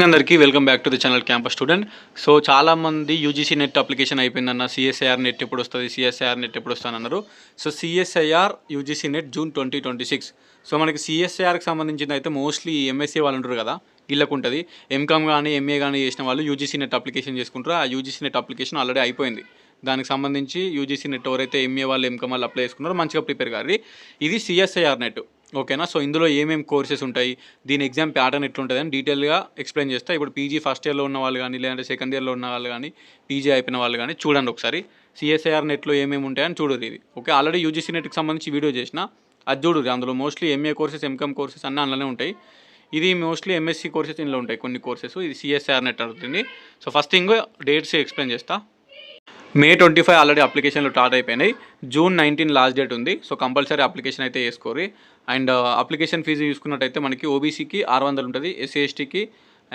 అందరికీ welcome back to the channel campus student. So చాలామంది UGC net application అయిపోయిందన్న, CSIR net ఎప్పుడు వస్తుంది, సిఎస్ఐఆర్ నెట్ ఎప్పుడు వస్తుంది అన్నారు. So CSIR UGC net June 2026. So మనకి సిఎస్ఐఆర్కి సంబంధించింది అయితే మోస్ట్లీ ఎంఎస్సీ వాళ్ళు ఉంటారు కదా, వీళ్ళకు ఉంటుంది. ఎంకామ్ కానీ ఎంఏ కానీ చేసిన వాళ్ళు యూజీసీ నెట్ అప్లికేషన్ చేసుకుంటారు. ఆ యూజీసీ నెట్ అప్లికేషన్ ఆల్రెడీ అయిపోయింది. దానికి సంబంధించి యూజీసీ నెట్ ఎవరైతే ఎంఏ వాళ్ళు ఎంకామ్ వాళ్ళు అప్లై చేసుకున్నారో మంచిగా ప్రిపేర్ కాదు. ఇది సిఎస్ఐఆర్ నెట్, ఓకేనా. సో ఇందులో ఏమేమి కోర్సెస్ ఉంటాయి, దీని ఎగ్జామ్ ప్యాటర్న్ ఎట్లుంటుంది అని డీటెయిల్గా ఎక్స్ప్లెయిన్ చేస్తా. ఇప్పుడు పీజీ ఫస్ట్ ఇయర్లో ఉన్న వాళ్ళు కానీ, లేదంటే సెకండ్ ఇయర్లో ఉన్న వాళ్ళు కానీ, పీజీ అయిపోయిన వాళ్ళు కానీ చూడండి ఒకసారి సిఎస్ఐఆర్ నెట్లో ఏమేమి ఉంటాయని చూడరు. ఇది ఓకే, ఆల్రెడీ యూజీసీ నెట్కి సంబంధించి వీడియో చేసిన, అది చూడరు. అందులో mostly MA courses, MCom courses అన్నీ అందులోనే ఉంటాయి. ఇది మోస్ట్లీ ఎంఎస్సీ కోర్సెస్ ఇందులో ఉంటాయి కొన్ని కోర్సెస్. ఇది సిఎస్ఐఆర్ నెట్ అవుతుంది. So first thing dates explain చేస్తా. May 25 ఆల్రెడీ అప్లికేషన్లు స్టార్ట్ అయిపోయినాయి. June 19 లాస్ట్ డేట్ ఉంది. సో కంపల్సరీ అప్లికేషన్ అయితే వేసుకోరు. అండ్ అప్లికేషన్ ఫీజు చూసుకున్నట్టయితే మనకి ఓబీసీకి 600 ఉంటుంది, ఎస్సీ ఎస్టీకి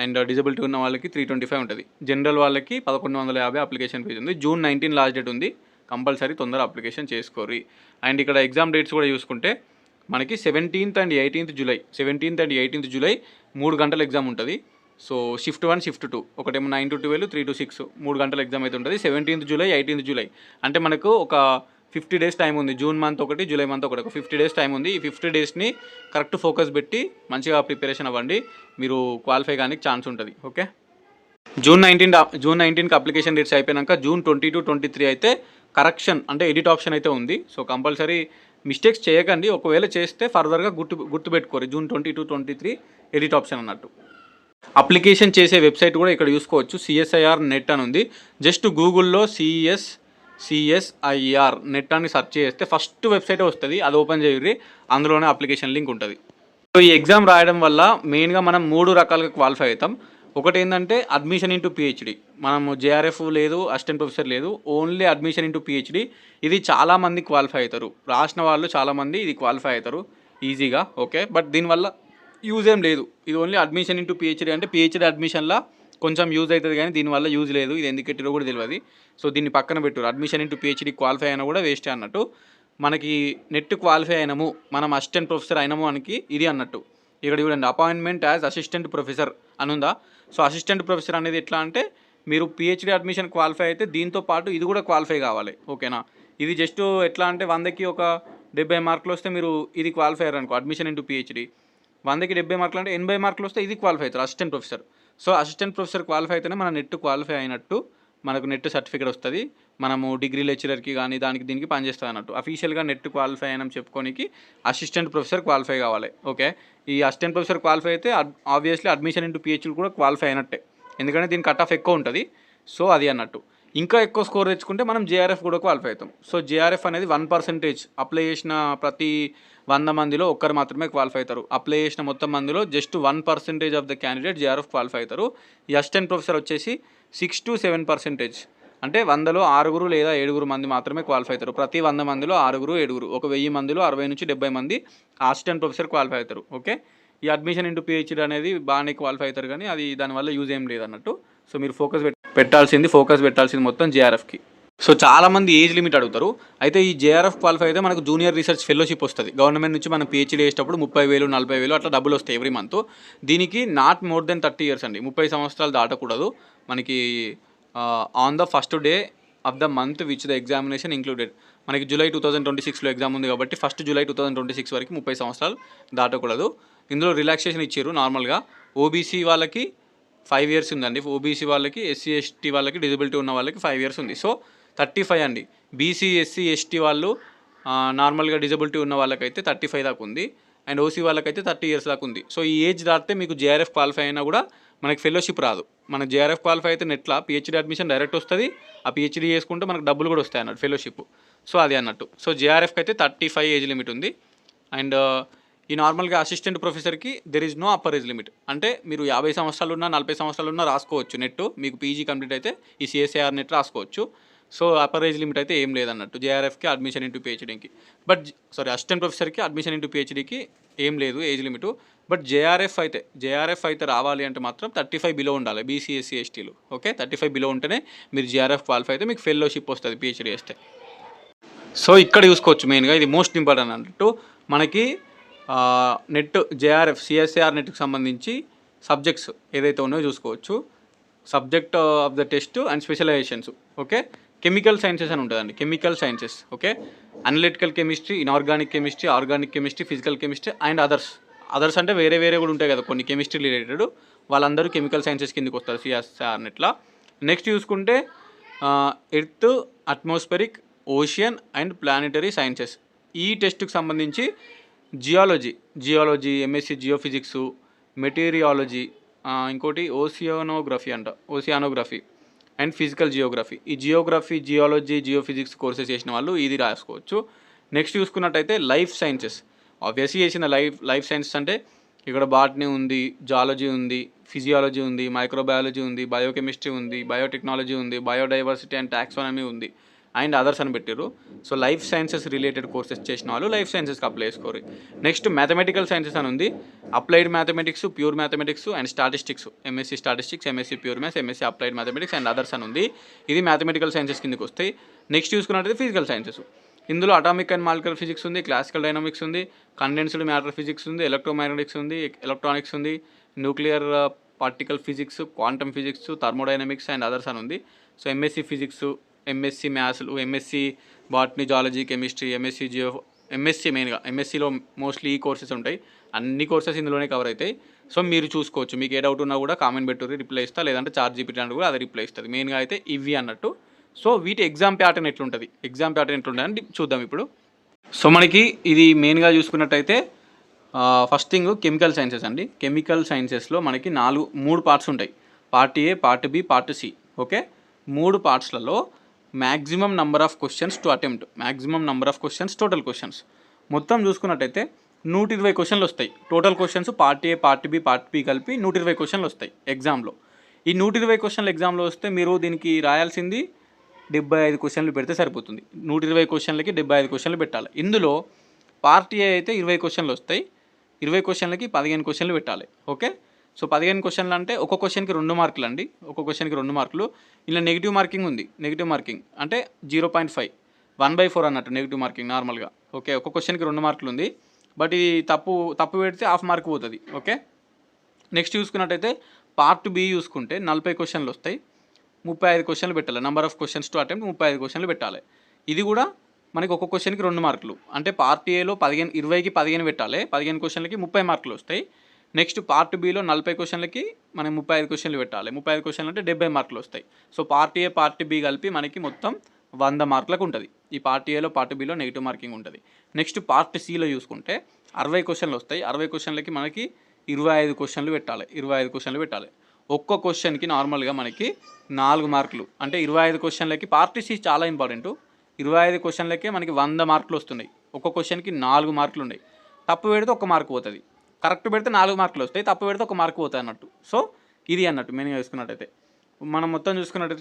అండ్ డిజబిలిటీ ఉన్న వాళ్ళకి 325 ఉంటుంది. జనరల్ వాళ్ళకి 1150 అప్లికేషన్ ఫీజు ఉంది. June 19 లాస్ట్ డేట్ ఉంది, కంపల్సరీ తొందర అప్లికేషన్ చేసుకోరు. అండ్ ఇక్కడ ఎగ్జామ్ డేట్స్ కూడా చూసుకుంటే మనకి 17th and 18th July, 17th and 18th July 3 గంటల ఎగ్జామ్ ఉంటుంది. సో షిఫ్ట్ 1, షిఫ్ట్ 2, ఒకటేమో 9 to 12, 3 to 6, 3 గంటల ఎగ్జామ్ అయితే ఉంటుంది. 17th జూలై, 18th జూలై అంటే మనకు ఒక 50 days టైం ఉంది. జూన్ మంత్ ఒకటి, జూలై మంత్ ఒకటి, ఒక 50 days టైం ఉంది. ఈ 50 daysని కరెక్ట్ ఫోకస్ పెట్టి మంచిగా ప్రిపరేషన్ అవ్వండి, మీరు క్వాలిఫై కానీ ఛాన్స్ ఉంటుంది. ఓకే, June 19కి అప్లికేషన్ డేట్స్ అయిపోయాక June 20 to 23 అయితే కరెక్షన్ అంటే ఎడిట్ ఆప్షన్ అయితే ఉంది. సో కంపల్సరీ మిస్టేక్స్ చేయకండి. ఒకవేళ చేస్తే ఫర్దర్గా గుర్తుపెట్టుకోరు. June 20 to 23 ఎడిట్ ఆప్షన్ అన్నట్టు. అప్లికేషన్ చేసే వెబ్సైట్ కూడా ఇక్కడ చూసుకోవచ్చు, సిఎస్ఐఆర్ నెట్ అని ఉంది. జస్ట్ గూగుల్లో సిఎస్ఐఆర్ నెట్ అని సెర్చ్ చేస్తే ఫస్ట్ వెబ్సైటే వస్తుంది, అది ఓపెన్ చేయరు. అందులోనే అప్లికేషన్ లింక్ ఉంటుంది. సో ఈ ఎగ్జామ్ రాయడం వల్ల మెయిన్గా మనం 3 రకాలుగా క్వాలిఫై అవుతాం. ఒకటి ఏంటంటే అడ్మిషన్ ఇంటూ పిహెచ్డి. మనము జేఆర్ఎఫ్ లేదు, అసిస్టెంట్ ప్రొఫెసర్ లేదు, ఓన్లీ అడ్మిషన్ ఇంటూ పిహెచ్డి. ఇది చాలామంది క్వాలిఫై అవుతారు, రాసిన వాళ్ళు చాలామంది ఇది క్వాలిఫై అవుతారు ఈజీగా. ఓకే, బట్ దీనివల్ల యూజ్ ఏం లేదు. ఇది ఓన్లీ అడ్మిషన్ ఇంటూ పిహెచ్డి, అంటే పిహెచ్డి అడ్మిషన్లో కొంచెం యూజ్ అవుతుంది, కానీ దీనివల్ల యూజ్ లేదు. ఇది ఎందుకు పెట్టిరో కూడా తెలియదు. సో దీన్ని పక్కన పెట్టారు. అడ్మిషన్ ఇంటూ పిహెచ్డి క్వాలిఫై అయినా కూడా వేస్టే అన్నట్టు. మనకి నెట్ క్వాలిఫై అయినాము, మనం అసిస్టెంట్ ప్రొఫెసర్ అయినాము అనకి ఇది అన్నట్టు. ఇక్కడ చూడండి, అపాయింట్మెంట్ యాజ్ అసిస్టెంట్ ప్రొఫెసర్ అని ఉందా. సో అసిస్టెంట్ ప్రొఫెసర్ అనేది ఎట్లా అంటే మీరు పిహెచ్డి అడ్మిషన్ క్వాలిఫై అయితే దీంతో పాటు ఇది కూడా క్వాలిఫై కావాలి. ఓకేనా, ఇది జస్ట్ ఎట్లా అంటే 100కి ఒక 70 మార్కులు వస్తే మీరు ఇది క్వాలిఫై అయ్యారు అనుకో, అడ్మిషన్ ఇంటూ పిహెచ్డి. 100కి 70 మార్కులు అంటే 80 మార్కులు వస్తే ఇది క్వాలిఫై అవుతారు, assistant professor. So assistant professor qualify అయితేనే మన నెట్ క్వాలిఫై అయినట్టు, మనకు నెట్ సర్టిఫికేట్ వస్తుంది. మనము డిగ్రీ లెక్చరర్కి కానీ దానికి దీనికి పనిచేస్తుంది అన్నట్టు. అఫీషియల్గా నెట్ క్వాలిఫై అయినా చెప్పుకోనికి అసిస్టెంట్ ప్రొఫెసర్ క్వాలిఫై కావాలి. ఓకే, ఈ అసిస్టెంట్ ప్రొఫెసర్ క్వాలిఫై అయితే ఆబ్వియస్లీ అడ్మిషన్ ఇంటూ పిహెచ్డి కూడా క్వాలిఫై అయినట్టే, ఎందుకంటే దీని కట్ ఆఫ్ ఎక్కువ ఉంటుంది. సో అది అన్నట్టు. ఇంకా ఎక్కువ స్కోర్ తెచ్చుకుంటే మనం జేఆర్ఎఫ్ కూడా క్వాలిఫై అవుతాం. సో జేఆర్ఎఫ్ అనేది 1% అప్లై చేసిన ప్రతి 100 మందిలో ఒక్కరు మాత్రమే క్వాలిఫై అవుతారు. అప్లై చేసిన మొత్తం మందిలో just 1% of the candidate JRF qualify అవుతారు. ఈ అసిస్టెంట్ ప్రొఫెసర్ వచ్చేసి 6 to 7%, అంటే 100లో 6 లేదా 7 మంది మాత్రమే క్వాలిఫై అవుతారు. ప్రతి 100 మందిలో 6, 7, ఒక 1000 మందిలో 60 నుంచి 70 మంది అసిస్టెంట్ ప్రొఫెసర్ క్వాలిఫై అవుతారు. ఓకే, ఈ అడ్మిషన్ ఇంటూ పిహెచ్డి అనేది బాగానే క్వాలిఫై అవుతారు, కానీ అది దానివల్ల యూజ్ ఏం లేదన్నట్టు. సో మీరు ఫోకస్ పెట్టాల్సింది మొత్తం జేఆర్ఎఫ్కి. సో చాలామంది ఏజ్ లిమిట్ అడుగుతారు. అయితే ఈ జేఆర్ఎఫ్ క్వాలిఫై అయితే మనకు జూనియర్ రీసెర్చ్ ఫెలోషిప్ వస్తుంది గవర్నమెంట్ నుంచి. మనం పిహెచ్డీ చేసేటప్పుడు 30,000, 40,000 అట్లా డబ్బులు వస్తాయి ఎవ్రీ మంత్. దీనికి నాట్ మోర్ దెన్ 30 years అండి, 30 సంవత్సరాలు దాటకూడదు మనకి. On the first day of the month which the examination included. మనకి జూలై 2026లో ఎగ్జామ్ ఉంది కాబట్టి 1 జూలై 2026 వరకు 30 సంవత్సరాలు దాటకూడదు. ఇందులో రిలాక్సేషన్ ఇచ్చారు. నార్మల్గా ఓబీసీ వాళ్ళకి 5 years ఉందండి, ఓబీసీ వాళ్ళకి, ఎస్సీ ఎస్టీ వాళ్ళకి, డిజబిలిటీ ఉన్న వాళ్ళకి 5 years ఉంది. సో 35 అండి. బీసీ, ఎస్సీ, ఎస్టీ వాళ్ళు నార్మల్గా డిజబిలిటీ ఉన్న వాళ్ళకైతే 35 దాకా ఉంది, అండ్ ఓసీ వాళ్ళకైతే 30 years దాకా ఉంది. సో ఈ ఏజ్ దాటితే మీకు జేఆర్ఎఫ్ క్వాలిఫై అయినా కూడా మనకి ఫెలోషిప్ రాదు. మన జేఆర్ఎఫ్ క్వాలిఫై అయితే నెట్లా పిహెచ్డీ అడ్మిషన్ డైరెక్ట్ వస్తుంది. ఆ పిహెచ్డీ చేసుకుంటే మనకు డబ్బులు కూడా వస్తాయి అన్నట్టు, ఫెలోషిప్. సో అది అన్నట్టు. సో జేఆర్ఎఫ్కి అయితే 35 ఏజ్ లిమిట్ ఉంది. అండ్ ఈ నార్మల్గా అసిస్టెంట్ ప్రొఫెసర్కి there is no upper age limit, అంటే మీరు 50 సంవత్సరాలు ఉన్నా 40 సంవత్సరాలు ఉన్నా రాసుకోవచ్చు నెట్. మీకు పీజీ కంప్లీట్ అయితే ఈ సిఎస్ఐఆర్ నెట్ రాసుకోవచ్చు. సో అప్పర్ ఏజ్ లిమిట్ అయితే ఏం లేదన్నట్టు జేఆర్ఎఫ్కి, అడ్మిషన్ ఇంటూ పిహెచ్డీకి. అసిస్టెంట్ ప్రొఫెసర్కి, అడ్మిషన్ ఇంటూ పిహెచ్డీకి ఏం లేదు ఏజ్ లిమిట్. బట్ జేఆర్ఎఫ్ అయితే రావాలి అంటే మాత్రం 35 బిలో ఉండాలి, బీసీ, ఎస్సీ, ఎస్టీలు. ఓకే, 35 బిలో ఉంటేనే మీరు జేఆర్ఎఫ్ క్వాలిఫై అయితే మీకు ఫెలోషిప్ వస్తుంది పిహెచ్డీ చేస్తే. సో ఇక్కడ చూసుకోవచ్చు మెయిన్గా, ఇది మోస్ట్ ఇంపార్టెంట్ అన్నట్టు. మనకి నెట్ జేఆర్ఎఫ్ సిఎస్ఐఆర్ నెట్కి సంబంధించి సబ్జెక్ట్స్ ఏదైతే ఉన్నాయో చూసుకోవచ్చు. Subject of the test and specialisations. Okay, chemical sciences అని ఉంటుందండి. Chemical sciences. Okay, analytical chemistry, inorganic chemistry, organic chemistry, physical chemistry and others అంటే వేరే వేరే కూడా ఉంటాయి కదా కొన్ని కెమిస్ట్రీ రిలేటెడ్. వాళ్ళందరూ కెమికల్ సైన్సెస్ కిందకి వస్తారు సిఎస్ఆర్ ఇట్లా. నెక్స్ట్ చూసుకుంటే earth, atmospheric, ocean and planetary sciences. ఈ టెస్ట్కి సంబంధించి జియాలజీ, ఎంఎస్సి జియోఫిజిక్స్, మెటీరియాలజీ, ఇంకోటి ఓసియానోగ్రఫీ అండ్ ఫిజికల్ జియోగ్రఫీ. ఈ జియాలజీ, జియోఫిజిక్స్ కోర్సెస్ చేసిన వాళ్ళు ఇది రాసుకోవచ్చు. నెక్స్ట్ చూసుకున్నట్టయితే లైఫ్ సైన్సెస్. ఆబ్వియస్లీ చేసిన లైఫ్ సైన్సెస్ అంటే ఇక్కడ బాటనీ ఉంది, జాలజీ ఉంది, ఫిజియాలజీ ఉంది, మైక్రోబయాలజీ ఉంది, బయోకెమిస్ట్రీ ఉంది, బయోటెక్నాలజీ ఉంది, బయోడైవర్సిటీ అండ్ టాక్సానమీ ఉంది అండ్ అదర్స్ అని పెట్టారు. So life sciences related courses చేసిన వాళ్ళు లైఫ్ సైన్సెస్కి అప్లై చేసుకోరు. నెక్స్ట్ మ్యాథమెటికల్ సైన్సెస్ అని ఉంది. Applied mathematics, pure mathematics and statistics. MSc statistics, MSc pure maths, MSc applied mathematics and others అని ఉంది. ఇది మ్యాథమెటికల్ సైన్సెస్ కిందకి వస్తాయి. నెక్స్ట్ చూసుకున్నట్టయితే ఫిజికల్ సైన్సెస్. ఇందులో అటామిక్ అండ్ మాలిక్యులర్ ఫిజిక్స్ ఉంది, క్లాసికల్ డైనమిక్స్ ఉంది, కండెన్స్డ్ మ్యాటర్ ఫిజిక్స్ ఉంది, ఎలక్ట్రోమాగ్నెటిక్స్ ఉంది, ఎలక్ట్రానిక్స్ ఉంది, nuclear particle physics, quantum physics, thermodynamics and others అని ఉంది. సో ఎంఎస్సి ఫిజిక్స్, ఎంఎస్సి మ్యాథ్స్లు, MSc botany, zoology, chemistry, MSc మెయిన్గా ఎంఎస్సిలో మోస్ట్లీ ఈ కోర్సెస్ ఉంటాయి. అన్ని కోర్సెస్ ఇందులోనే కవర్ అవుతాయి. సో మీరు చూసుకోవచ్చు. మీకు ఏ డౌట్ ఉన్నా కూడా కామెంట్ పెట్టుర్రి, రిప్లై ఇస్తా. లేదంటే చార్ట్ జీపీటీ అంటే కూడా అది రిప్లై ఇస్తుంది. మెయిన్గా అయితే ఇవి అన్నట్టు. సో వీటి ఎగ్జామ్ ప్యాటర్న్ ఎట్లుంటుంది అని చూద్దాం ఇప్పుడు. సో మనకి ఇది మెయిన్గా చూసుకున్నట్టయితే ఫస్ట్ థింగ్ కెమికల్ సైన్సెస్ అండి. కెమికల్ సైన్సెస్లో మనకి 3 పార్ట్స్ ఉంటాయి. Part A, part B, part C. Okay, 3 పార్ట్స్లలో maximum number of questions to attempt, maximum number of questions, total questions మొత్తం చూసుకున్నట్టయితే 120 క్వశ్చన్లు వస్తాయి. Total questions part A, part B కలిపి 120 క్వశ్చన్లు వస్తాయి ఎగ్జామ్లో. ఈ 120 క్వశ్చన్లు ఎగ్జామ్లో వస్తే మీరు దీనికి రాయాల్సింది 75 క్వశ్చన్లు పెడితే సరిపోతుంది. 120 క్వశ్చన్లకి 75 క్వశ్చన్లు పెట్టాలి. ఇందులో పార్ట్ ఏ అయితే 20 క్వశ్చన్లు వస్తాయి. 20 క్వశ్చన్లకి 15 క్వశ్చన్లు పెట్టాలి. ఓకే, సో 15 క్వశ్చన్లు అంటే ఒక క్వశ్చన్కి 2 మార్కులు అండి. ఒక క్వశ్చన్కి 2 మార్కులు. ఇలా నెగిటివ్ మార్కింగ్ ఉంది. నెగిటివ్ మార్కింగ్ అంటే 0.5, 1/4 అన్నట్టు నెగిటివ్ మార్కింగ్ నార్మల్గా. ఓకే, ఒక క్వశ్చన్కి 2 మార్కులు ఉంది. బట్ ఇది తప్పు పెడితే హాఫ్ మార్క్ పోతుంది. ఓకే, నెక్స్ట్ చూసుకున్నట్టయితే పార్ట్ బి చూసుకుంటే 40 క్వశ్చన్లు వస్తాయి. 35 క్వశ్చన్లు పెట్టాలి. Number of questions to attempt 35 క్వశ్చన్లు పెట్టాలి. ఇది కూడా మనకి ఒక క్వశ్చన్కి 2 మార్కులు. అంటే పార్ట్ ఏలో 20కి 15 పెట్టాలి. 15 క్వశ్చన్లకి 30 మార్కులు వస్తాయి. నెక్స్ట్ పార్ట్ బిలో 40 క్వశ్చన్లకి మనం 35 క్వశ్చన్లు పెట్టాలి. 35 క్వశ్చన్లు అంటే 70 మార్కులు వస్తాయి. So part A, part B కలిపి మనకి మొత్తం 100 మార్కులకు ఉంటుంది. ఈ పార్ట్ ఏలో, పార్ట్ బిలో నెగిటివ్ మార్కింగ్ ఉంటుంది. నెక్స్ట్ పార్ట్ సిలో చూసుకుంటే 60 క్వశ్చన్లు వస్తాయి. 60 క్వశ్చన్లకి మనకి 25 క్వశ్చన్లు పెట్టాలి. 25 క్వశ్చన్లు పెట్టాలి. ఒక్క క్వశ్చన్కి నార్మల్గా మనకి 4 మార్కులు. అంటే 25 క్వశ్చన్లకి పార్ట్ సి చాలా ఇంపార్టెంట్. 25 క్వశ్చన్లకే మనకి 100 మార్కులు వస్తున్నాయి. ఒక్క క్వశ్చన్కి 4 మార్కులు ఉన్నాయి. తప్పు పెడితే 1 మార్కు పోతుంది. కరెక్ట్ పెడితే 4 మార్కులు వస్తాయి. తప్పు పెడితే 1 మార్కు పోతాయి అన్నట్టు. సో ఇది అన్నట్టు మెయిన్గా చూసుకున్నట్టయితే మనం మొత్తం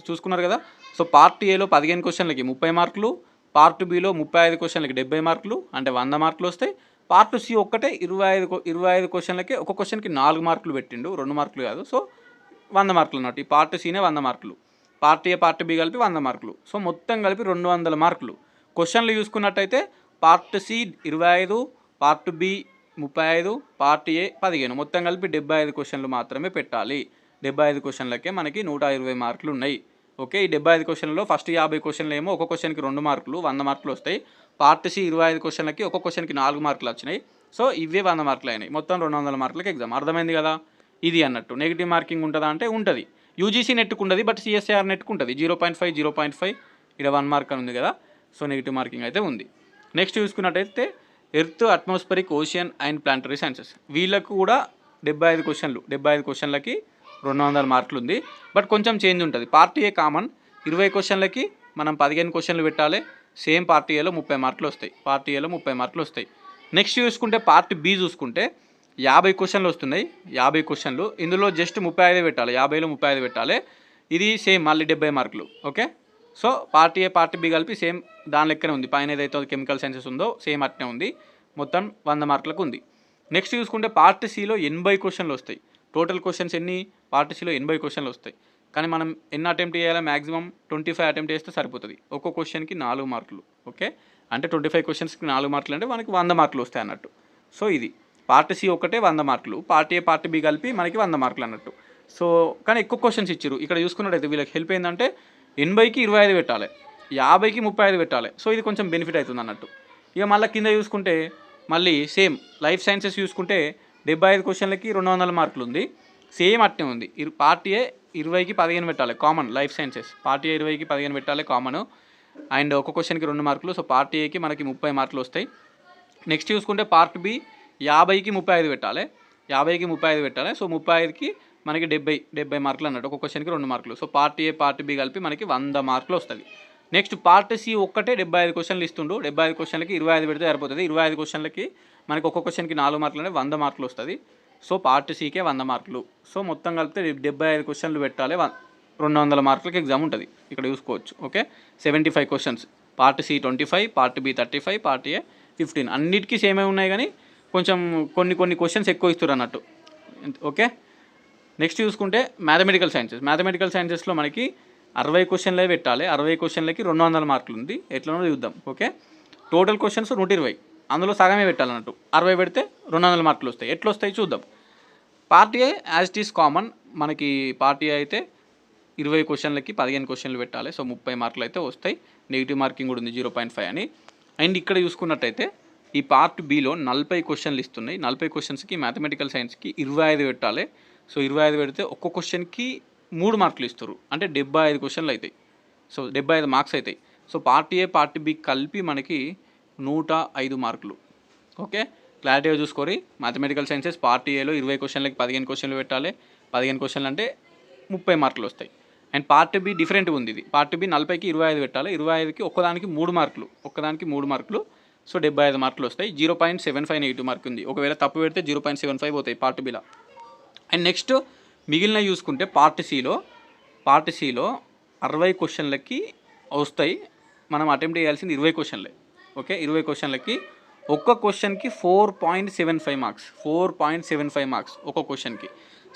చూసుకున్నారు కదా. సో పార్ట్ ఏలో 15 క్వశ్చన్లకి 30 మార్కులు, పార్ట్ బిలో 35 క్వశ్చన్లకి 70 మార్కులు అంటే 100 మార్కులు వస్తాయి. పార్ట్ సి ఒక్కటే 25 క్వశ్చన్లకి ఒక క్వశ్చన్కి 4 మార్కులు పెట్టిండు, 2 మార్కులు కాదు. సో 100 మార్కులు అన్నట్టు. ఈ పార్ట్ సినే 100 మార్కులు, పార్ట్ ఏ, పార్ట్ బి కలిపి 100 మార్కులు. సో మొత్తం కలిపి 200 మార్కులు. క్వశ్చన్లు చూసుకున్నట్టయితే part C 25, part B 35, part A 15, మొత్తం కలిపి 75 క్వశ్చన్లు మాత్రమే పెట్టాలి. 75 క్వశ్చన్లకే మనకి 120 మార్కులు ఉన్నాయి. ఓకే, ఈ 75 క్వశ్చన్లలో ఫస్ట్ 50 క్వశ్చన్లు ఏమో ఒక క్వశ్చన్కి 2 మార్కులు, 100 మార్కులు వస్తాయి. పార్ట్ సి 25 క్వశ్చన్లకి ఒక క్వశ్చన్కి 4 మార్కులు వచ్చినాయి. సో ఇవే 100 మార్కులు అయినాయి. మొత్తం 200 మార్కులకి ఎగ్జామ్. అర్థమైంది కదా. ఇది అన్నట్టు. నెగిటివ్ మార్కింగ్ ఉంటుందా అంటే ఉంటుంది. యూజీసీ నెట్కు ఉంటుంది, బట్ సిఎస్ఐఆర్ నెట్కు ఉంటుంది. 0.5 ఇక్కడ 1 మార్క్ అని ఉంది కదా. సో నెగిటివ్ మార్కింగ్ అయితే ఉంది. నెక్స్ట్ చూసుకున్నట్టయితే earth, atmospheric, ocean and planetary sciences. వీళ్ళకు కూడా 75 క్వశ్చన్లు. 75 క్వశ్చన్లకి 200 మార్కులు ఉంది. బట్ కొంచెం చేంజ్ ఉంటుంది. పార్ట్ ఏ కామన్ 20 క్వశ్చన్లకి మనం 15 క్వశ్చన్లు పెట్టాలి. సేమ్ పార్ట్ ఏలో 30 మార్కులు వస్తాయి. పార్ట్ ఏలో 30 మార్కులు వస్తాయి. నెక్స్ట్ చూసుకుంటే పార్ట్ బి చూసుకుంటే 50 క్వశ్చన్లు వస్తున్నాయి. 50 క్వశ్చన్లు. ఇందులో జస్ట్ 35 పెట్టాలి. 50లో 35 పెట్టాలి. ఇది సేమ్ మళ్ళీ 70 మార్కులు. Okay, so part A, part B కలిపి సేమ్ దాని లెక్కనే ఉంది. పైన ఏదైతే కెమికల్ సైన్సెస్ ఉందో సేమ్ అట్నే ఉంది. మొత్తం 100 మార్కులకు ఉంది. నెక్స్ట్ చూసుకుంటే పార్ట్ సిలో 80 క్వశ్చన్లు వస్తాయి. టోటల్ క్వశ్చన్స్ ఎన్ని? పార్ట్ సిలో 80 క్వశ్చన్లు వస్తాయి. కానీ మనం ఎన్ని అటెంప్ట్ చేయాలి? మ్యాక్సిమం 25 అటెంప్ట్ చేస్తే సరిపోతుంది. ఒక్కో క్వశ్చన్కి 4 మార్కులు. ఓకే, అంటే 25 క్వశ్చన్స్కి 4 మార్కులు అంటే మనకి 100 మార్కులు వస్తాయి అన్నట్టు. సో ఇది పార్ట్ సి ఒకటే 100 మార్కులు, పార్ట్ ఏ పార్ట్ బి కలిపి మనకి 100 మార్కులు అన్నట్టు. సో కానీ ఎక్కువ క్వశ్చన్స్ ఇచ్చారు ఇక్కడ చూసుకున్నట్టయితే. వీళ్ళకి హెల్ప్ ఏంటంటే 80కి 25 పెట్టాలి, 50కి 35 పెట్టాలి. సో ఇది కొంచెం బెనిఫిట్ అవుతుంది అన్నట్టు. ఇక మళ్ళీ కింద చూసుకుంటే మళ్ళీ సేమ్ లైఫ్ సైన్సెస్ చూసుకుంటే 75 క్వశ్చన్లకి 200 మార్కులు ఉంది, సేమ్ అట్నే ఉంది. పార్ట్ ఏ 20కి 15 పెట్టాలి common, life sciences part A 20కి 15 పెట్టాలి కామన్, అండ్ ఒక క్వశ్చన్కి 2 మార్కులు. సో పార్ట్ ఏకి మనకి 30 మార్కులు వస్తాయి. నెక్స్ట్ చూసుకుంటే పార్ట్ బి 50కి 35 పెట్టాలి, 50కి 35 పెట్టాలి. సో 35కి మనకి 70 మార్కులు అన్నట్టు, ఒక క్వశ్చన్కి 2 మార్కులు. So part A part B కలిపి మనకి 100 మార్కులు వస్తుంది. నెక్స్ట్ పార్ట్ సి ఒక్కటే 75 క్వశ్చన్లు ఇస్తుండు, 75 క్వశ్చన్లకి 25 పెడితే సరిపోతుంది. 25 క్వశ్చన్లకి మనకి ఒక్క క్వశ్చన్కి 4 మార్కులు అంటే 100 మార్కులు వస్తుంది. సో పార్ట్ సికే 100 మార్కులు. సో మొత్తం కలిపితే 75 క్వశ్చన్లు పెట్టాలి, 200 మార్కులకి ఎగ్జామ్ ఉంటుంది. ఇక్కడ చూసుకోవచ్చు. Okay, 75 questions, part C 25, part B 35, part A 15. అన్నిటికీ సేమే ఉన్నాయి కానీ కొంచెం కొన్ని క్వశ్చన్స్ ఎక్కువ ఇస్తారు అన్నట్టు. ఓకే, నెక్స్ట్ చూసుకుంటే మ్యాథమెటికల్ సైన్సెస్లో మనకి 60 క్వశ్చన్లే పెట్టాలి, 60 క్వశ్చన్లకి 200 మార్కులు ఉంది. ఎట్లనో చూద్దాం. ఓకే, టోటల్ క్వశ్చన్స్ 120, అందులో సగమే పెట్టాలన్నట్టు. 60 పెడితే 200 మార్కులు వస్తాయి. ఎట్లా వస్తాయి చూద్దాం. Part A as it is common, మనకి పార్ట్ ఏ అయితే 20 క్వశ్చన్లకి 15 క్వశ్చన్లు పెట్టాలి. సో 30 మార్కులు అయితే వస్తాయి. నెగిటివ్ మార్కింగ్ కూడా ఉంది 0.5 అని. అండ్ ఇక్కడ చూసుకున్నట్టయితే ఈ పార్ట్ బిలో 40 క్వశ్చన్లు ఇస్తున్నాయి. 40 క్వశ్చన్స్కి మ్యాథమెటికల్ సైన్స్కి 25 పెట్టాలి. సో 25 పెడితే ఒక్క క్వశ్చన్కి 3 మార్కులు ఇస్తారు, అంటే 75 క్వశ్చన్లు అవుతాయి. సో 75 మార్క్స్ అవుతాయి. So part A part B కలిపి మనకి 105 మార్కులు. ఓకే, క్లారిటీగా చూసుకోరి. మ్యాథమెటికల్ సైన్సెస్ పార్ట్ ఏలో 20 క్వశ్చన్లకి 15 క్వశ్చన్లు పెట్టాలి, 15 క్వశ్చన్లు అంటే 30 మార్కులు వస్తాయి. అండ్ పార్ట్ బి డిఫరెంట్గా ఉంది. ఇది పార్ట్ బి 40కి 25 పెట్టాలి, 25కి ఒక్కదానికి 3 మార్కులు. సో 75 మార్కులు వస్తాయి. 0.75 నెగిటివ్ మార్క్ ఉంది. ఒకవేళ తప్పు పెడితే 0.75 పోతాయి పార్ట్ బిలో. అండ్ నెక్స్ట్ మిగిలిన చూసుకుంటే పార్ట్ సిలో 60 క్వశ్చన్లకి వస్తాయి. మనం అటెంప్ట్ చేయాల్సింది 20 క్వశ్చన్లే. ఓకే, 20 క్వశ్చన్లకి ఒక్క క్వశ్చన్కి 4.75 మార్క్స్, 4.75 మార్క్స్ ఒక్క క్వశ్చన్కి.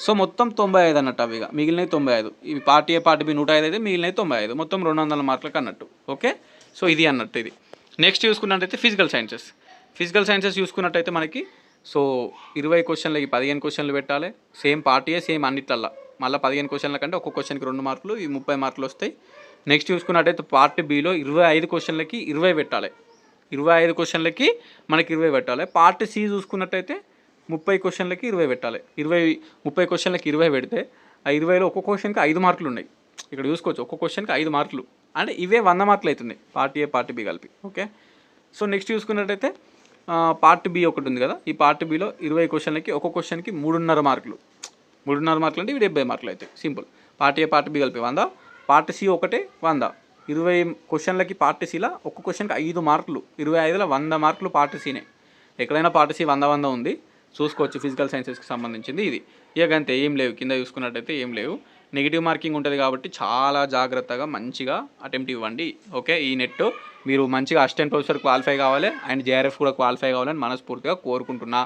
సో మొత్తం 95 అన్నట్టు. అవి మిగిలినవి 95. ఇవి పార్ట్ ఏ పార్ట్ బి 105 అయితే మిగిలినవి 95, మొత్తం 200 మార్కులకు అన్నట్టు. ఓకే, సో ఇది అన్నట్టు ఇది. నెక్స్ట్ చూసుకున్నట్టయితే ఫిజికల్ సైన్సెస్ చూసుకున్నట్టయితే మనకి సో 20 క్వశ్చన్లకి 15 క్వశ్చన్లు పెట్టాలి, సేమ్ పార్ట్ ఏ సేమ్ అన్నిట్లల్లా. మళ్ళీ 15 క్వశ్చన్ల కంటే ఒక్క క్వశ్చన్కి 2 మార్కులు, ఈ 30 మార్కులు వస్తాయి. నెక్స్ట్ చూసుకున్నట్టయితే పార్ట్ బిలో 25 క్వశ్చన్లకి 20 పెట్టాలి, 25 క్వశ్చన్లకి మనకి 20 పెట్టాలి. పార్ట్ సి చూసుకున్నట్టయితే 30 క్వశ్చన్లకి 20 పెట్టాలి. 30 క్వశ్చన్లకి 20 పెడితే ఆ 20లో ఒక్క క్వశ్చన్కి 5 మార్కులు ఉన్నాయి. ఇక్కడ చూసుకోవచ్చు, ఒక్క క్వశ్చన్కి 5 మార్కులు అంటే ఇవే 100 మార్కులు అవుతుంది పార్ట్ ఏ పార్ట్ బి కలిపి. ఓకే, సో నెక్స్ట్ చూసుకున్నట్టయితే పార్ట్ బి ఒకటి ఉంది కదా, ఈ పార్ట్ బిలో 20 క్వశ్చన్లకి ఒక్క క్వశ్చన్కి 3.5 మార్కులు. 3.5 మార్కులు అంటే ఇవి 70 మార్కులు అవుతాయి. Simple. Part A part B కలిపి 100, పార్ట్ సి ఒకటే 100. 20 క్వశ్చన్లకి పార్ట్ సిలా ఒక్క క్వశ్చన్కి 5 మార్కులు, 25లో 100 మార్కులు పార్ట్ సీనే. ఎక్కడైనా పార్ట్ సి 100 ఉంది చూసుకోవచ్చు. ఫిజికల్ సైన్సెస్కి సంబంధించింది ఇది. ఇక అంతే, ఏం లేవు. కింద చూసుకున్నట్టయితే ఏం లేవు. నెగిటివ్ మార్కింగ్ ఉంటుంది కాబట్టి చాలా జాగ్రత్తగా మంచిగా అటెంప్ట్ ఇవ్వండి. ఓకే, ఈ నెట్ మీరు మంచిగా అసిస్టెంట్ ప్రొఫెసర్ క్వాలిఫై కావాలి అండ్ జేఆర్ఎఫ్ కూడా క్వాలిఫై కావాలని మనస్ఫూర్తిగా కోరుకుంటున్నా.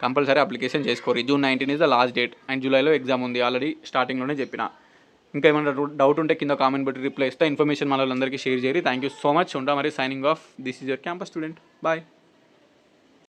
కంపల్సరీ అప్లికేషన్ చేసుకోరు. June 19 is the last date and జూలైలో ఎగ్జామ్ ఉంది. ఆల్రెడీ స్టార్టింగ్లోనే చెప్పిన. ఇంకా ఏమైనా డౌట్ ఉంటే కింద కామెంట్ పెట్టి రిప్లై ఇస్తా. ఇన్ఫర్మేషన్ మన వాళ్ళందరికీ షేర్ చేయరు. Thank you so much. ఉంటా మరి. Signing off. This is your campus student. Bye.